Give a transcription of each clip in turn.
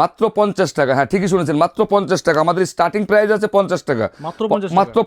মাত্র 50 টাকা। হ্যাঁ ঠিকই শুনেছেন, মাত্র 50 টাকা। আমাদের স্টার্টিং প্রাইস আছে 50 টাকা, মাত্র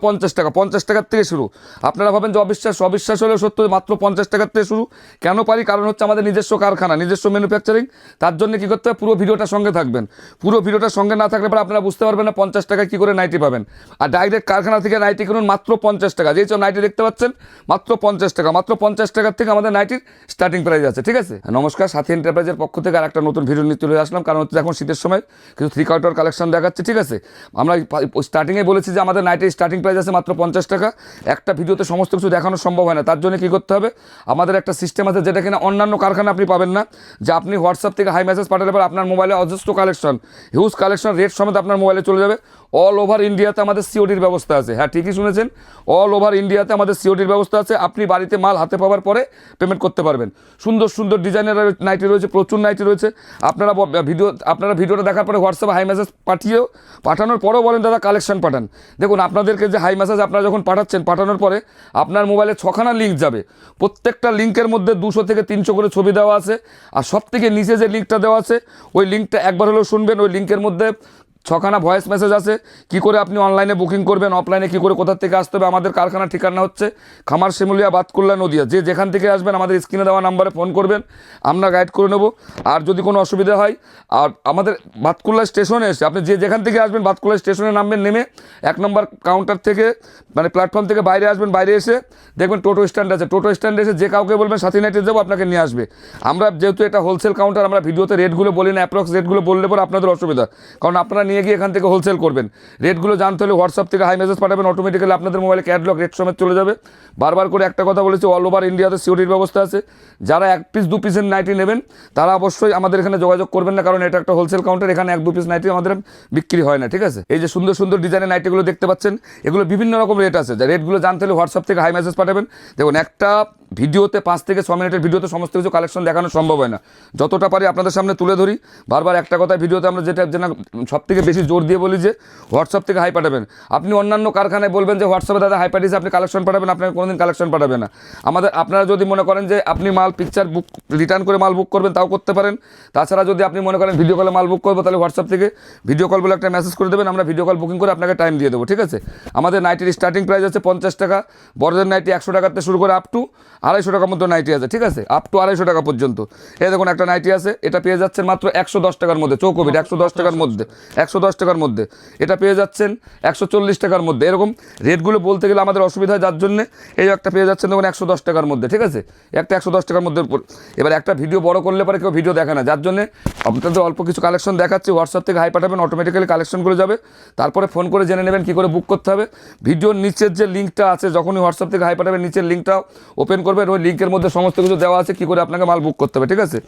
50 টাকা। 50 টাকার থেকে শুরু। আপনারা ভাবেন যে অবিশ্বাস হলেও সত্য, মাত্র 50 টাকার থেকে শুরু। কেন পারি? কারণ হচ্ছে আমাদের নিজস্ব কারখানা, নিজস্ব ম্যানুফ্যাকচারিং। তার জন্য কি করতে হবে, পুরো ভিডিওটার সঙ্গে থাকবেন। পুরো ভিডিওটার সঙ্গে না থাকলে পরে আপনারা বুঝতে পারবেন না 50 টাকায় কী করে নাইটি পাবেন। আর ডাইরেক্ট কারখানা থেকে নাইটি কিনুন মাত্র 50 টাকা। যেই সব নাইটি দেখতে পাচ্ছেন মাত্র 50 টাকা। মাত্র 50 টাকার থেকে আমাদের নাইটির স্টার্টিং প্রাইস আছে, ঠিক আছে। নমস্কার, সাথী এন্টারপ্রাইজের পক্ষ থেকে আর একটা নতুন ভিডিও নিয়ে চলে আসলাম। কারণ হচ্ছে এখন শীতের সময় কিছু 3/4 কালেকশন দেখাচ্ছে, ঠিক আছে। আমরা স্টার্টিংয়ে বলেছি যে আমাদের নাইটের স্টার্টিং প্রাইস আছে মাত্র 50 টাকা। একটা ভিডিওতে সমস্ত কিছু দেখানো সম্ভব হয় না, তার জন্য কী করতে হবে, আমাদের একটা সিস্টেম আছে যেটা কিনা অন্যান্য কারখানা আপনি পাবেন না। যে আপনি হোয়াটসঅ্যাপ থেকে হাই মেসেজ পাঠালে পর আপনার মোবাইলে অজস্র কালেকশন, হিউজ কালেকশন, রেট সমেত আপনার মোবাইলে চলে যাবে। অল ওভার ইন্ডিয়াতে আমাদের সিওডির ব্যবস্থা আছে। হ্যাঁ ঠিকই শুনেছেন, অল ওভার ইন্ডিয়াতে আমাদের সিওডির ব্যবস্থা আছে। আপনি বাড়িতে মাল হাতে পাওয়ার পরে পেমেন্ট করতে পারবেন। সুন্দর সুন্দর ডিজাইনের নাইটি রয়েছে, প্রচুর নাইটি রয়েছে। আপনারা ভিডিওটা দেখার পরে হোয়াটসঅ্যাপে হাই মেসেজ পাঠানোর পরেও বলেন দাদা কালেকশন পাঠান। দেখুন আপনাদেরকে যে হাই মেসেজ আপনারা যখন পাঠাচ্ছেন, পাঠানোর পরে আপনার মোবাইলে 6খানা লিঙ্ক যাবে। প্রত্যেকটা লিঙ্কের মধ্যে 200 থেকে 300 করে ছবি দেওয়া আছে। আর সব থেকে নিচে যে লিঙ্কটা দেওয়া আছে, ওই লিঙ্কটা একবার হলেও শুনবেন। ওই লিঙ্কের মধ্যে 6খানা ভয়েস মেসেজ আছে, কি করে আপনি অনলাইনে বুকিং করবেন, অফলাইনে কী করে, কোথা থেকে আসতে হবে। আমাদের কারখানার ঠিকানা হচ্ছে খামার শিমুলিয়া, বাতকুল্লা, নদিয়া। যে যেখান থেকে আসবেন আমাদের স্ক্রিনে দেওয়া নাম্বারে ফোন করবেন, আমরা গাইড করে নেব। আর যদি কোনো অসুবিধা হয়, আর আমাদের বাতকুল্লা স্টেশনে এসে আপনি যেখান থেকে আসবেন বাতকুল্লা স্টেশনে নামবেন, নেমে 1 নম্বর কাউন্টার থেকে মানে প্ল্যাটফর্ম থেকে বাইরে আসবেন। বাইরে এসে দেখবেন টোটো স্ট্যান্ড আছে, টোটো স্ট্যান্ডে এসে যে কাউকে বলবেন সাথী নাইটে যাবো, আপনাকে নিয়ে আসবে। আমরা যেহেতু এটা হোলসেল কাউন্টার, আমরা ভিডিওতে রেটগুলো বলি না, অ্যাপ্রক্স রেটগুলো বললে পরে আপনাদের অসুবিধা। কারণ আপনারা নিয়ে গিয়ে এখান থেকে হোলসেল করবেন। রেটগুলো জানতে হলে হোয়াটসঅ্যাপ থেকে হাই মেসেজ পাঠাবেন, অটোমেটিক্যালি আপনাদের মোবাইলে ক্যাটলগ রেট সমেত চলে যাবে। বারবার করে একটা কথা বলেছি, অল ওভার ইন্ডিয়াতে সিওরির ব্যবস্থা আছে। যারা 1 পিস 2 পিসের নাইটি নেবেন তারা অবশ্যই আমাদের এখানে যোগাযোগ করবেন না, কারণ এটা একটা হোলসেল কাউন্টার। এখানে 1-2 পিস নাইটি আমাদের বিক্রি হয় না, ঠিক আছে। এই যে সুন্দর সুন্দর ডিজাইনের নাইটিগুলো দেখতে পাচ্ছেন, এগুলো বিভিন্ন রকম রেট আছে। রেটগুলো জানতে হলে হোয়াটসঅ্যাপ থেকে হাই মেসেজ পাঠাবেন। দেখুন একটা ভিডিওতে 5 থেকে 6 মিনিটের ভিডিওতে সমস্ত কিছু কালেকশন দেখানো সম্ভব হয় না। যতটা পারি আপনাদের সামনে তুলে ধরি। বারবার একটা কথা ভিডিওতে আমরা যেটা সব থেকে বেশি জোর দিয়ে বলি যে হোয়াটসঅ্যাপ থেকে হাই পাঠাবেন। আপনি অন্যান্য কারখানায় বলবেন যে হোয়াটসঅ্যাপে দাদা হাই পাঠিয়েছে, আপনি কালেকশন পাঠাবেন, আপনাকে কোনোদিন কালেকশন পাঠাবে না। আপনারা যদি মনে করেন যে আপনি মাল পিকচার বুক রিটার্ন করে মাল বুক করবেন, তাও করতে পারেন। তাছাড়া যদি আপনি মনে করেন ভিডিও কলে মাল বুক করবো, তাহলে হোয়াটসঅ্যাপ থেকে ভিডিও কল বলে একটা মেসেজ করে দেবেন, আমরা ভিডিও কল বুকিং করে আপনাকে টাইম দিয়ে দেবো, ঠিক আছে। আমাদের নাইটির স্টার্টিং প্রাইস আছে 50 টাকা। বড়দের নাইটি 100 টাকাতে শুরু করে আপ টু 250 টাকার মধ্যে নাইটি আছে, ঠিক আছে, আপ টু 250 টাকা পর্যন্ত। এই দেখুন একটা নাইটি আছে, এটা পেয়ে যাচ্ছেন মাত্র 110 টাকার মধ্যে। চৌকোবিট 110 টাকার মধ্যে, 110 টাকার মধ্যে। এটা পেয়ে যাচ্ছেন 140 টাকার মধ্যে। এরকম রেটগুলো বলতে গেলে আমাদের অসুবিধা হয়, যার জন্য এই একটা পেয়ে যাচ্ছেন দেখুন 110 টাকার মধ্যে, ঠিক আছে। একটা 110 টাকার মধ্যে। এবার একটা ভিডিও বড় করলে পরে কেউ ভিডিও দেখে না, যার জন্য আপনাদের অল্প কিছু কালেকশন দেখাচ্ছি। হোয়াটসঅ্যাপ থেকে হাই পাঠাবেন, অটোমেটিক্যালি কালেকশনগুলো যাবে। তারপরে ফোন করে জেনে নেবেন কী করে বুক করতে হবে। ভিডিওর নিচের যে লিঙ্কটা আছে, যখনই হোয়াটসঅ্যাপ থেকে হাই পাঠাবেন নিচের লিঙ্কটা ওপেন করবেন, ওই লিঙ্কের মধ্যে সমস্ত কিছু দেওয়া আছে কী করে আপনাকে মাল বুক করতে হবে, ঠিক আছে।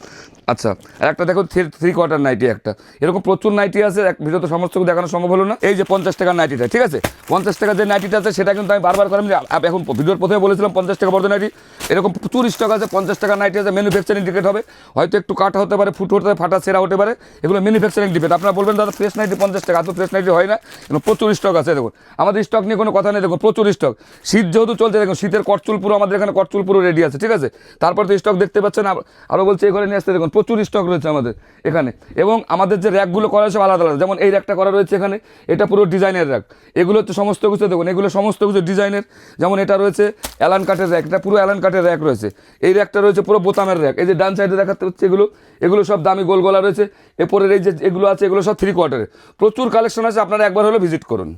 আচ্ছা, আর একটা দেখুন 3/4 নাইটি একটা। এরকম প্রচুর নাইটি আছে, এক ভিডিওতে সমস্ত কিছু দেখানো সম্ভব হলো না। এই যে 50 টাকার নাইটিটা, ঠিক আছে। 50 টাকার যে নাইটিটা আছে সেটা কিন্তু আমি বারবার করে এখন ভিডিওর প্রথমে বলেছিলাম 50 টাকা বড় নাইটি। এরকম প্রচুর স্টক আছে। 50 টাকার নাইটি আছে, ম্যানুফ্যাকচারিং ডিফেক্ট হবে, হয়তো একটু কাটা হতে পারে, ফুট হতে পারে, ফাটা ছেঁড়া হতে পারে। এগুলো ম্যানুফ্যাকচারিং ডিফেক্ট। আপনারা বলবেন দাদা ফ্রেশ নাইটি 50 টাকা, এত ফ্রেশ নাইটি হয় না। এগুলো প্রচুর স্টক আছে। দেখুন আমাদের স্টক নিয়ে কোনো কথা নেই, দেখুন প্রচুর স্টক। শীত যেহেতু চলছে, দেখুন শীতের কটচুল পুরো আমাদের এখানে কটচুল পুরো রেডি আছে, ঠিক আছে। তারপর তো স্টক দেখতে পাচ্ছেন, আরও বলছে এই ঘরে নিয়ে আসতে, দেখুন প্রচুর স্টক রয়েছে আমাদের এখানে। এবং আমাদের যে র্যাকগুলো করা হয়েছে আলাদা আলাদা, যেমন এই র্যাকটা করা রয়েছে এখানে, এটা পুরো ডিজাইনের র্যাক। এগুলো হচ্ছে সমস্ত কিছু, দেখুন এগুলো সমস্ত কিছু ডিজাইনের। যেমন এটা রয়েছে অ্যালান কাঠের র্যাক, এটা পুরো অ্যালান কাঠের র্যাক রয়েছে। এই র্যাকটা রয়েছে পুরো বোতামের র্যাক। এই যে ডান সাইডে দেখাতে হচ্ছে এগুলো সব দামি গোল গলা রয়েছে। এরপরের এই যে এগুলো আছে, এগুলো সব 3/4। প্রচুর কালেকশন আছে, আপনারা একবার হলে ভিজিট করুন।